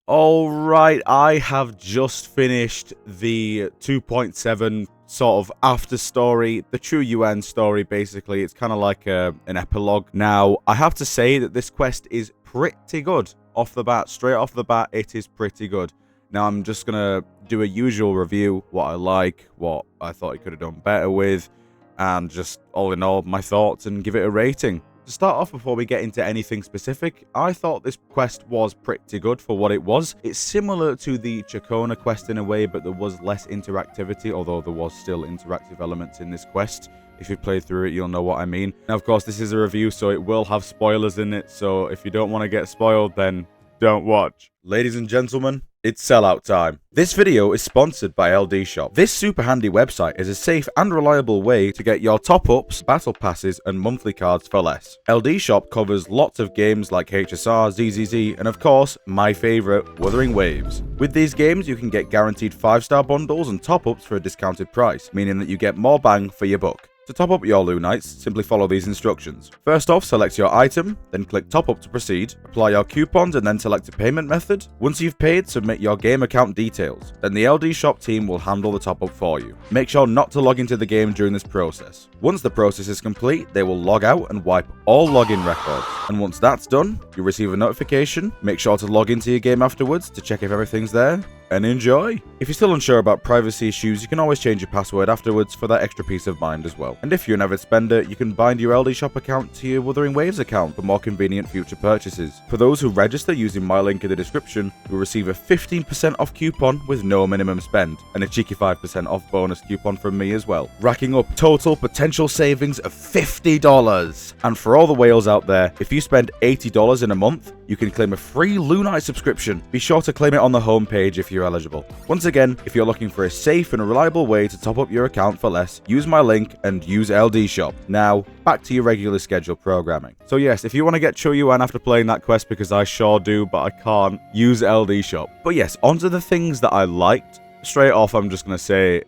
Alright, I have just finished the 2.7 sort of after story, the True UN story basically. It's kind of like an epilogue. Now, I have to say that this quest is pretty good off the bat. Straight off the bat, it is pretty good. Now, I'm just going to do a usual review, what I like, what I thought it could have done better with, and just all in all, my thoughts, and give it a rating. To start off, before we get into anything specific, I thought this quest was pretty good for what it was. It's similar to the Chacona quest in a way, but there was less interactivity, although there was still interactive elements in this quest. If you played through it, you'll know what I mean. Now, of course, this is a review, so it will have spoilers in it, so if you don't want to get spoiled, then don't watch. Ladies and gentlemen, it's sellout time. This video is sponsored by LD Shop. This super handy website is a safe and reliable way to get your top-ups, battle passes, and monthly cards for less. LD Shop covers lots of games like HSR, ZZZ, and of course, my favorite, Wuthering Waves. With these games, you can get guaranteed 5-star bundles and top-ups for a discounted price, meaning that you get more bang for your buck. To top up your Lunites, simply follow these instructions. First off, select your item, then click top up to proceed, apply your coupons and then select a payment method. Once you've paid, submit your game account details. Then the LD Shop team will handle the top up for you. Make sure not to log into the game during this process. Once the process is complete, they will log out and wipe all login records. And once that's done, you'll receive a notification. Make sure to log into your game afterwards to check if everything's there. And enjoy! If you're still unsure about privacy issues, you can always change your password afterwards for that extra peace of mind as well. And if you're an avid spender, you can bind your LD Shop account to your Wuthering Waves account for more convenient future purchases. For those who register using my link in the description, you'll receive a 15% off coupon with no minimum spend, and a cheeky 5% off bonus coupon from me as well, racking up total potential savings of $50. And for all the whales out there, if you spend $80 in a month, you can claim a free Lunite subscription. Be sure to claim it on the homepage if you're eligible. Once again, if you're looking for a safe and reliable way to top up your account for less, use my link and use LD Shop. Now, back to your regular scheduled programming. So yes, if you want to get True UN after playing that quest, because I sure do, but I can't, use LD Shop. But yes, onto the things that I liked. Straight off, I'm just going to say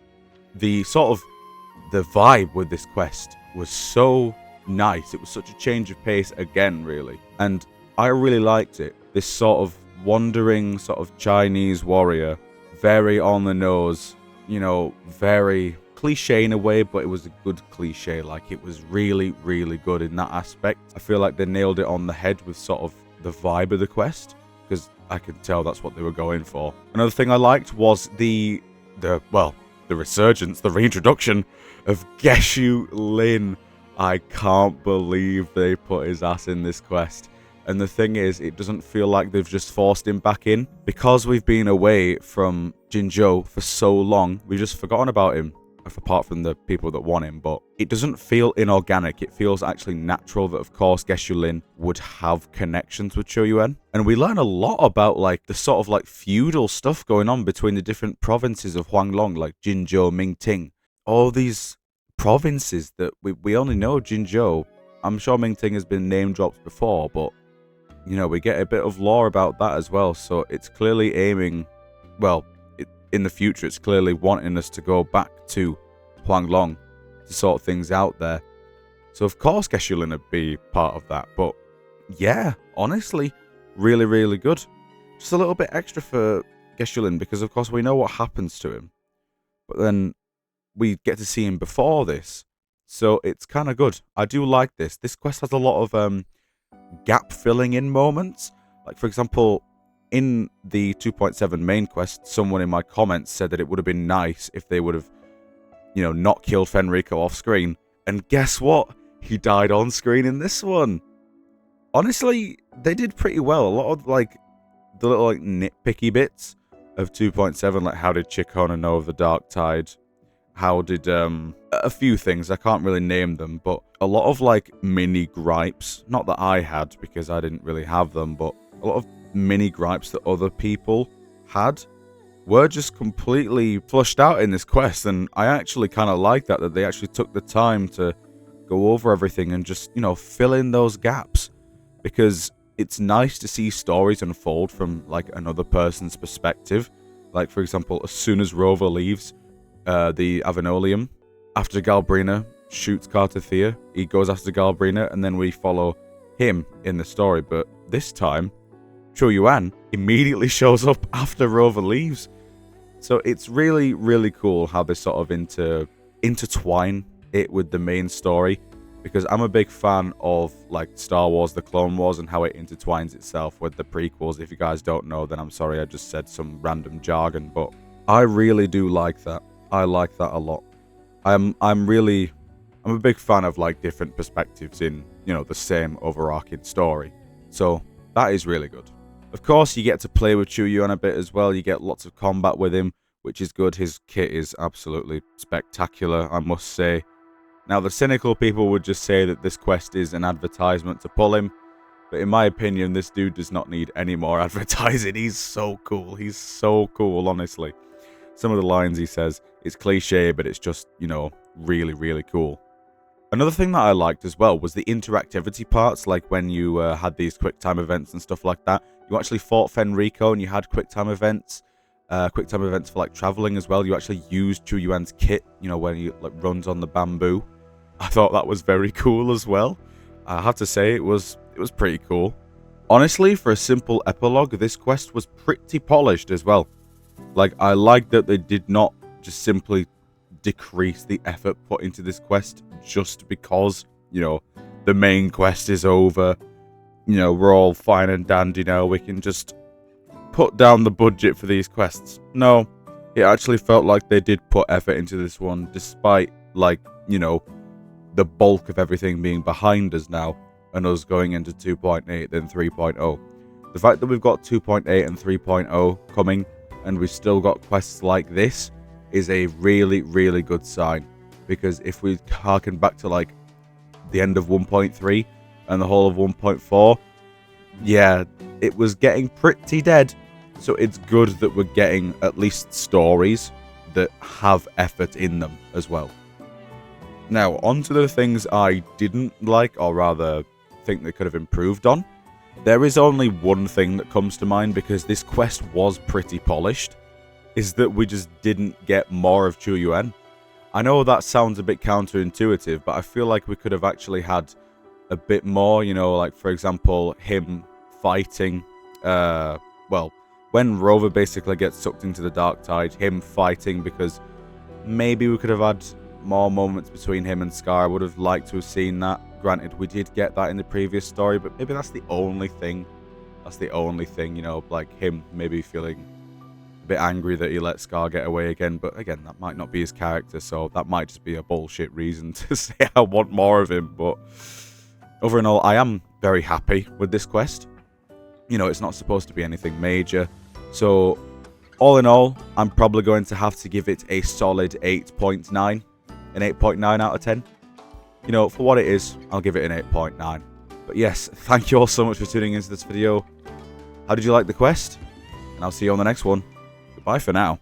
the vibe with this quest was so nice. It was such a change of pace again, really. And I really liked it. This sort of wandering sort of Chinese warrior, very on the nose, you know, very cliche in a way, but it was a good cliche. Like, it was really, really good in that aspect. I feel like they nailed it on the head with sort of the vibe of the quest, because I could tell that's what they were going for. Another thing I liked was the resurgence, the reintroduction of Geshu Lin. I can't believe they put his ass in this quest. And the thing is, it doesn't feel like they've just forced him back in. Because we've been away from Jinzhou for so long, we've just forgotten about him, apart from the people that want him. But it doesn't feel inorganic. It feels actually natural that, of course, Geshu Lin would have connections with True UN. And we learn a lot about, like, the sort of, like, feudal stuff going on between the different provinces of Huanglong, like Jinzhou, Mingting. All these provinces that we only know Jinzhou. I'm sure Mingting has been name dropped before, but you know, we get a bit of lore about that as well. So it's clearly aiming, well, in the future, it's clearly wanting us to go back to Huanglong to sort things out there. So of course Geshu Lin would be part of that. But yeah, honestly, really, really good. Just a little bit extra for Geshu Lin, because of course we know what happens to him. But then we get to see him before this. So it's kind of good. I do like this. This quest has a lot of gap filling in moments. Like, for example, in the 2.7 main quest, someone in my comments said that it would have been nice if they would have, you know, not killed Fenrico off screen. And guess what? He died on screen in this one. Honestly, they did pretty well. A lot of, like, the little, like, nitpicky bits of 2.7, like, how did Chacona know of the Dark Tide? How did, a few things, I can't really name them, but a lot of, like, mini gripes, not that I had, because I didn't really have them, but a lot of mini gripes that other people had were just completely flushed out in this quest, and I actually kind of like that they actually took the time to go over everything and just, you know, fill in those gaps, because it's nice to see stories unfold from, like, another person's perspective. Like, for example, as soon as Rover leaves the Avenolium, after Galbrina shoots Cartathea, he goes after Galbrina, and then we follow him in the story. But this time, True UN immediately shows up after Rover leaves. So it's really, really cool how they sort of intertwine it with the main story, because I'm a big fan of like Star Wars, the Clone Wars, and how it intertwines itself with the prequels. If you guys don't know, then I'm sorry, I just said some random jargon, but I really do like that. I like that a lot. I'm a big fan of like different perspectives in, you know, the same overarching story. So that is really good. Of course, you get to play with Chewie a bit as well. You get lots of combat with him, which is good. His kit is absolutely spectacular, I must say. Now, the cynical people would just say that this quest is an advertisement to pull him. But in my opinion, this dude does not need any more advertising. He's so cool. He's so cool, honestly. Some of the lines he says, it's cliche, but it's just, you know, really, really cool. Another thing that I liked as well was the interactivity parts, like when you had these quick time events and stuff like that. You actually fought Fenrico and you had quick time events for like traveling as well. You actually used Chu Yuan's kit, you know, when he like runs on the bamboo. I thought that was very cool as well. I have to say it was pretty cool. Honestly, for a simple epilogue, this quest was pretty polished as well. Like, I like that they did not just simply decrease the effort put into this quest just because, you know, the main quest is over. You know, we're all fine and dandy now. We can just put down the budget for these quests. No, it actually felt like they did put effort into this one, despite, like, you know, the bulk of everything being behind us now and us going into 2.8 then 3.0. The fact that we've got 2.8 and 3.0 coming and we've still got quests like this is a really, really good sign. Because if we harken back to like the end of 1.3 and the whole of 1.4, yeah, it was getting pretty dead. So it's good that we're getting at least stories that have effort in them as well. Now, on to the things I didn't like, or rather think they could have improved on. There is only one thing that comes to mind, because this quest was pretty polished, is that we just didn't get more of Chu Yuan. I know that sounds a bit counterintuitive, but I feel like we could have actually had a bit more, you know, like, for example, him fighting, well, when Rover basically gets sucked into the dark tide, him fighting, because maybe we could have had more moments between him and Scar. I would have liked to have seen that. Granted, we did get that in the previous story, but maybe that's the only thing. That's the only thing, you know, like him maybe feeling a bit angry that he let Scar get away again. But again, that might not be his character, so that might just be a bullshit reason to say I want more of him. But over and all, I am very happy with this quest. You know, it's not supposed to be anything major. So, all in all, I'm probably going to have to give it a solid 8.9. An 8.9 out of 10. You know, for what it is, I'll give it an 8.9. But yes, thank you all so much for tuning into this video. How did you like the quest? And I'll see you on the next one. Goodbye for now.